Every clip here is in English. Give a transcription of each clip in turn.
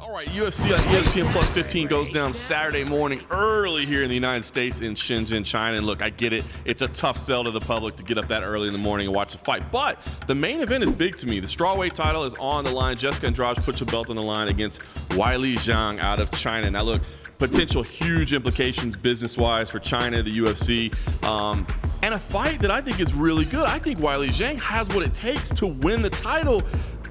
All right, UFC on ESPN Plus 15 goes down Saturday morning early here in the United States in Shenzhen, China. And look, I get it. It's a tough sell to the public to get up that early in the morning and watch the fight. But the main event is big to me. The strawweight title is on the line. Jessica Andrade puts her belt on the line against Weili Zhang out of China. Now look, potential huge implications business-wise for China, the UFC, and a fight that I think is really good. I think Weili Zhang has what it takes to win the title.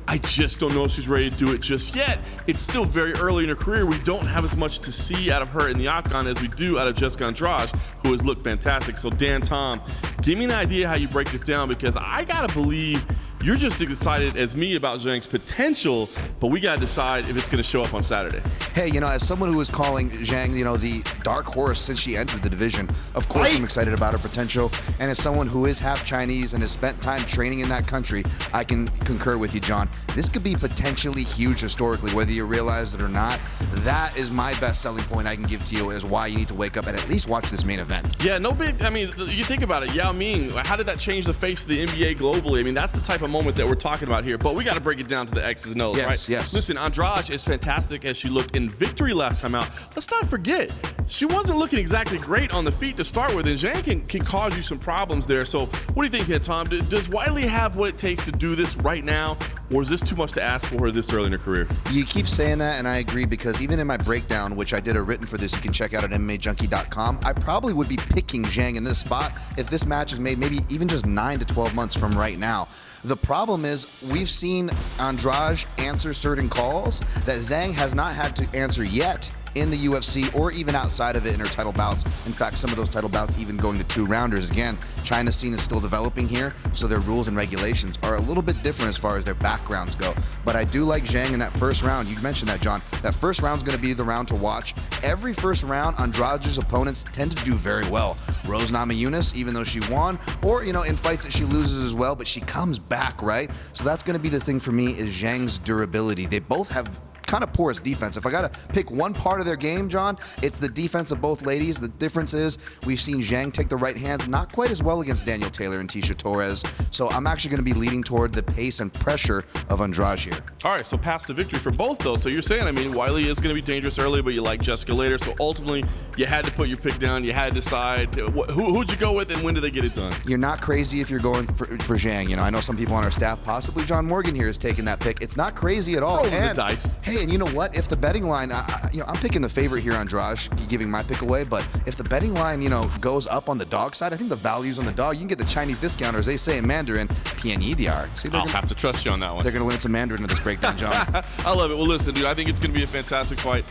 I just don't know if she's ready to do it just yet. It's still very early in her career. We don't have as much to see out of her in the octagon as we do out of Jessica Andrade, who has looked fantastic. So Dan, Tom, give me an idea how you break this down, because I gotta believe you're just as excited as me about Zhang's potential, but we gotta decide if it's gonna show up on Saturday. Hey, as someone who was calling Zhang, the dark horse since she entered the division, of course Right. I'm excited about her potential. And as someone who is half Chinese and has spent time training in that country, I can concur with you, John. This could be potentially huge historically, whether you realize it or not. That is my best selling point I can give to you, is why you need to wake up and at least watch this main event. Yeah, no big, you think about it, Yao Ming, how did that change the face of the NBA globally? That's the type of moment that we're talking about here, but we got to break it down to the X's and O's, right? Yes. Listen, Andrade, as fantastic as she looked in victory last time out, let's not forget, she wasn't looking exactly great on the feet to start with, and Zhang can cause you some problems there. So what do you think here, Tom? Does Weili have what it takes to do this right now, or is this too much to ask for her this early in her career? You keep saying that, and I agree, because even in my breakdown, which I did a written for this, you can check out at MMAJunkie.com, I probably would be picking Zhang in this spot if this match is made maybe even just 9 to 12 months from right now. The problem is, we've seen Andrade answer certain calls that Zhang has not had to answer yet in the UFC or even outside of it in her title bouts. In fact, some of those title bouts even going to 2-rounders. Again, China's scene is still developing here, so their rules and regulations are a little bit different as far as their backgrounds go. But I do like Zhang in that first round. You mentioned that, John. That first round's going to be the round to watch. Every first round, Andrade's opponents tend to do very well. Rose Namajunas, even though she won, or, in fights that she loses as well, but she comes back, right? So that's going to be the thing for me, is Zhang's durability. They both have kind of porous defense. If I gotta pick one part of their game, John, it's the defense of both ladies. The difference is we've seen Zhang take the right hands not quite as well against Daniel Taylor and Tisha Torres. So I'm actually going to be leaning toward the pace and pressure of Andrade here. All right, so pass to victory for both, though. So you're saying, Weili is going to be dangerous early, but you like Jessica later. So ultimately, you had to put your pick down. You had to decide who'd you go with, and when do they get it done? You're not crazy if you're going for Zhang. I know some people on our staff, possibly John Morgan here, is taking that pick. It's not crazy at all. Rolling the dice. Hey, and you know what? If the betting line, I'm picking the favorite here, Andrade, giving my pick away. But if the betting line, goes up on the dog side, I think the value's on the dog. You can get the Chinese discount, or as they say in Mandarin, PNEDR. See, I'll have to trust you on that one. They're going to learn some Mandarin in this breakdown, John. I love it. Well, listen, dude, I think it's going to be a fantastic fight.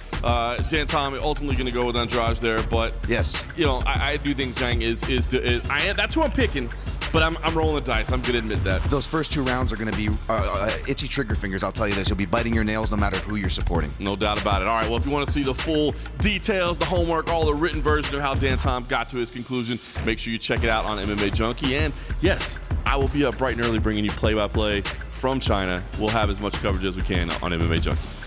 Dan, Tom, ultimately going to go with Andrade there, but yes, I do think Zhang is that's who I'm picking. But I'm rolling the dice. I'm going to admit that. Those first 2 rounds are going to be itchy trigger fingers, I'll tell you this. You'll be biting your nails no matter who you're supporting. No doubt about it. All right, well, if you want to see the full details, the homework, all the written version of how Dan Tom got to his conclusion, make sure you check it out on MMA Junkie. And yes, I will be up bright and early bringing you play-by-play from China. We'll have as much coverage as we can on MMA Junkie.